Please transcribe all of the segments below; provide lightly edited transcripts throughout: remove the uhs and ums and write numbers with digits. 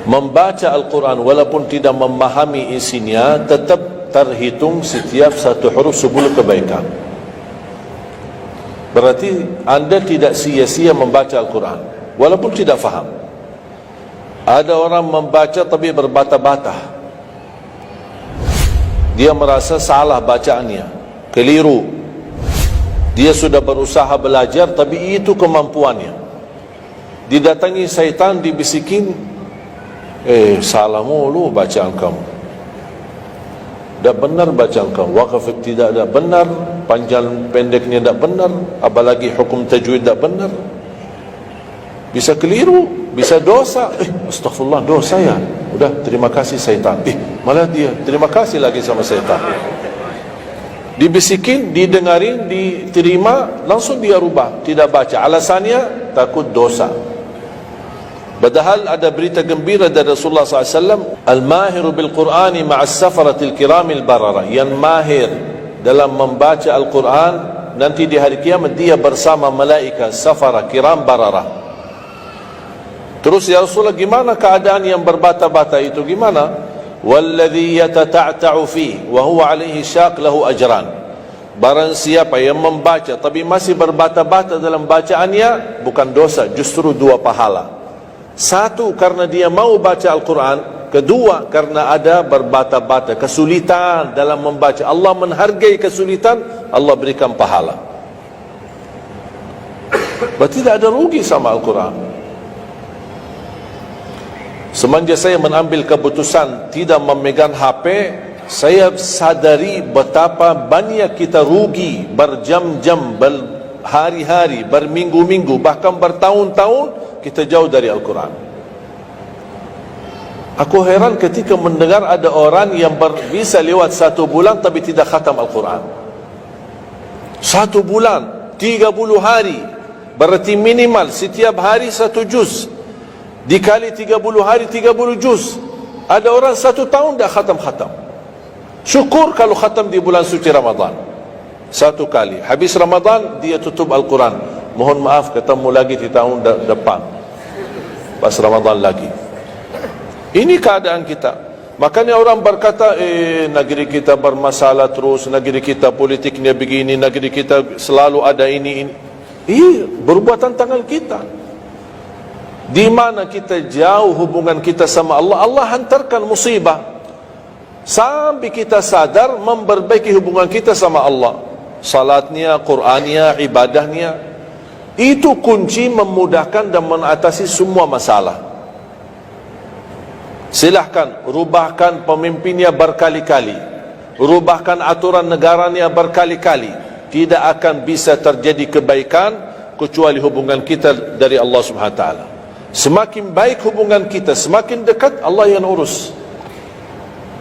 membaca Al-Quran walaupun tidak memahami isinya tetap terhitung setiap satu huruf 10 kebaikan. Berarti anda tidak sia-sia membaca Al-Quran walaupun tidak faham. Ada orang membaca tapi berbata-bata, dia merasa salah bacaannya, keliru. Dia sudah berusaha belajar tapi itu kemampuannya. Didatangi syaitan, dibisikin, salah mulu bacaan kamu, tak benar bacaan kamu, wakaf tidak ada benar, panjang pendeknya tak benar, apalagi hukum tajwid tak benar. Bisa keliru, bisa dosa. Astagfirullah, dosa ya. Udah, terima kasih syaitan. Malah dia terima kasih lagi sama syaitan. Dibisikin, didengarin, diterima, langsung dia rubah, tidak baca. Alasannya takut dosa. Padahal ada berita gembira dari Rasulullah SAW, al-mahiru bil-Qur'ani ma'as safaratil kiramil barara, yang mahir dalam membaca Al-Quran nanti di hari kiamat dia bersama malaikat safara kiram barara. Terus ya Rasulullah, gimana keadaan yang berbata-bata itu, gimana? Walladhi yatata'ta'u fi wa huwa alaihi syaq lahu ajran. Barang siapa yang membaca tapi masih berbata-bata dalam bacaannya, bukan dosa, justru 2 pahala. 1 karena dia mau baca Al-Quran, kedua karena ada berbata-bata, kesulitan dalam membaca. Allah menghargai kesulitan, Allah berikan pahala. Berarti tidak ada rugi sama Al-Quran. Semenjak saya mengambil keputusan tidak memegang HP, saya sadari betapa banyak kita rugi berjam-jam, berhari-hari, berminggu-minggu, bahkan bertahun-tahun kita jauh dari Al-Quran. Aku heran ketika mendengar ada orang yang bisa lewat 1 bulan tapi tidak khatam Al-Quran. 1 bulan, 30 hari, berarti minimal setiap hari 1 juz, dikali 30 hari 30 juz. Ada orang 1 tahun dah khatam-khatam. Syukur kalau khatam di bulan suci Ramadan 1 kali, habis Ramadan dia tutup Al-Quran. Mohon maaf, ketemu lagi di tahun depan pas Ramadan lagi. Ini keadaan kita. Makanya orang berkata, negeri kita bermasalah terus, negeri kita politiknya begini, negeri kita selalu ada ini. Perbuatan tangan kita. Di mana kita jauh hubungan kita sama Allah, Allah hantarkan musibah sampai kita sadar memperbaiki hubungan kita sama Allah. Salatnya, Qur'annya, ibadahnya, itu kunci memudahkan dan mengatasi semua masalah. Silahkan rubahkan pemimpinnya berkali-kali, rubahkan aturan negaranya berkali-kali, tidak akan bisa terjadi kebaikan kecuali hubungan kita dari Allah Subhanahu Wa Taala. Semakin baik hubungan kita, semakin dekat Allah yang urus.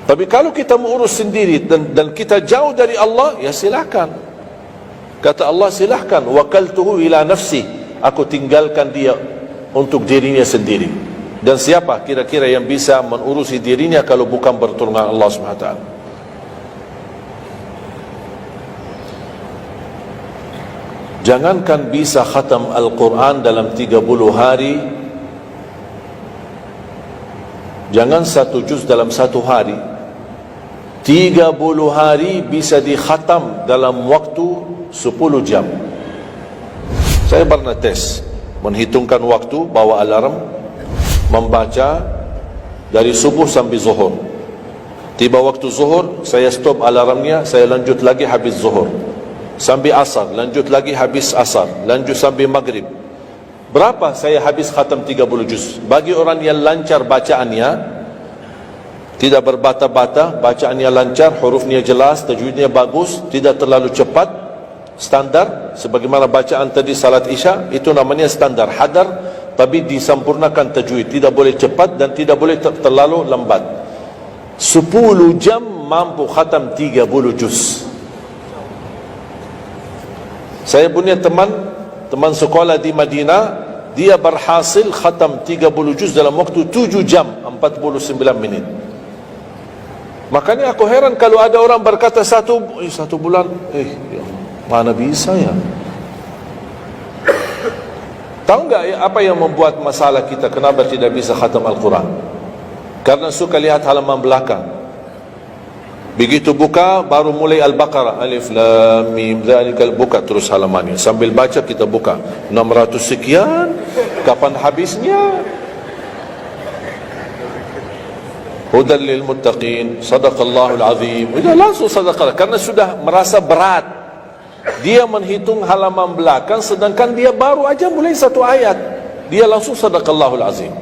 Tapi kalau kita mengurus sendiri dan kita jauh dari Allah, ya silakan. Kata Allah, silahkan, wakaltuhu ila nafsi, aku tinggalkan dia untuk dirinya sendiri. Dan siapa kira-kira yang bisa mengurusi dirinya kalau bukan pertolongan Allah SWT? Jangankan bisa khatam Al-Quran dalam 30 hari, jangan 1 juz dalam 1 hari, 30 hari bisa dikhatam dalam waktu 10 jam. Saya pernah tes, menghitungkan waktu, bawa alarm, membaca dari subuh sampai zuhur. Tiba waktu zuhur, saya stop alarmnya, saya lanjut lagi habis zuhur. Sampai asar, lanjut lagi habis asar, lanjut sampai maghrib. Berapa saya habis khatam 30 juz? Bagi orang yang lancar bacaannya, tidak berbata-bata, bacaannya lancar, hurufnya jelas, tajwidnya bagus, tidak terlalu cepat, standar, sebagaimana bacaan tadi salat isya, itu namanya standar, hadar, tapi disempurnakan tajwid, tidak boleh cepat dan tidak boleh terlalu lambat. 10 jam mampu khatam 30 juz. Saya punya teman sekolah di Madinah, dia berhasil khatam 30 juz dalam waktu 7 jam 49 menit. Makanya aku heran kalau ada orang berkata 1 bulan, mana bisa ya? Tahu enggak apa yang membuat masalah kita, kenapa tidak bisa khatam Al-Quran? karena suka lihat halaman belakang. Begitu buka, baru mulai Al-Baqarah, Alif Lam Mim Dzalikal, buka terus halamannya. Sambil baca kita buka 600 sekian, kapan habisnya? Hudan lil muttaqin, sadaqallahul azim. Sudah langsung sadaqah, karena sudah merasa berat. Dia menghitung halaman belakang, sedangkan dia baru aja mulai satu ayat, dia langsung sadaqallahul azim.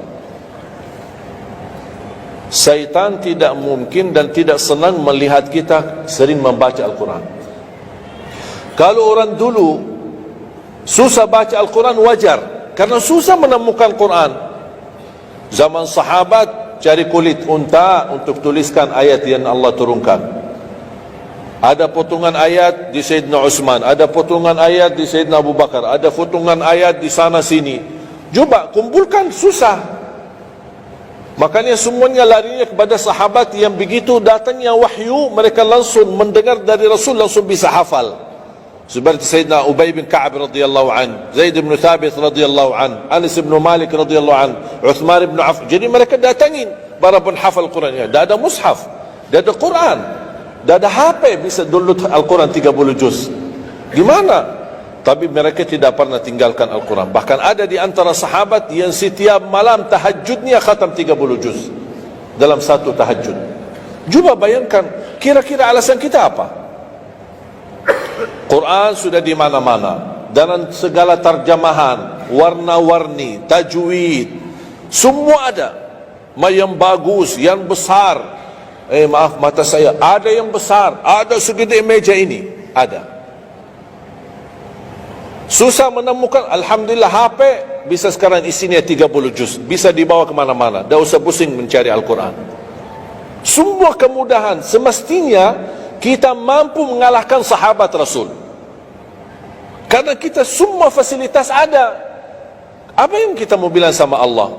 Syaitan tidak mungkin dan tidak senang melihat kita sering membaca Al-Quran. Kalau orang dulu susah baca Al-Quran, wajar, karena susah menemukan Quran. Zaman sahabat cari kulit unta untuk tuliskan ayat yang Allah turunkan. Ada potongan ayat di Sayyidina Utsman, ada potongan ayat di Sayyidina Abu Bakar, ada potongan ayat di sana sini. Coba kumpulkan, susah. Makanya semuanya larinya kepada sahabat yang begitu datangnya wahyu, mereka langsung mendengar dari Rasul, langsung bisa hafal. Seperti Sayyidina Ubay bin Ka'ab radhiyallahu an, Zaid bin Thabit radhiyallahu an, Anas bin Malik radhiyallahu an, Uthman bin Affan. Jadi mereka datangin para penghafal Qurannya. Dah ada mushaf, dah ada Quran, dah ada HP, bisa download Al-Quran 30 juz. Gimana? Tapi mereka tidak pernah tinggalkan Al-Quran. Bahkan ada di antara sahabat yang setiap malam tahajudnya khatam 30 juz dalam satu tahajud. Cuba bayangkan, kira-kira alasan kita apa? Quran sudah di mana-mana, dan segala terjemahan, warna-warni, tajwid, semua ada. Yang bagus, yang besar. Maaf, mata saya, ada yang besar, ada segede meja ini, ada. Susah menemukan, alhamdulillah HP bisa sekarang isinya 30 juz, bisa dibawa kemana-mana, tak usah pusing mencari Al-Quran. Semua kemudahan, semestinya kita mampu mengalahkan sahabat Rasul, karena kita semua fasilitas ada. Apa yang kita mau bilang sama Allah?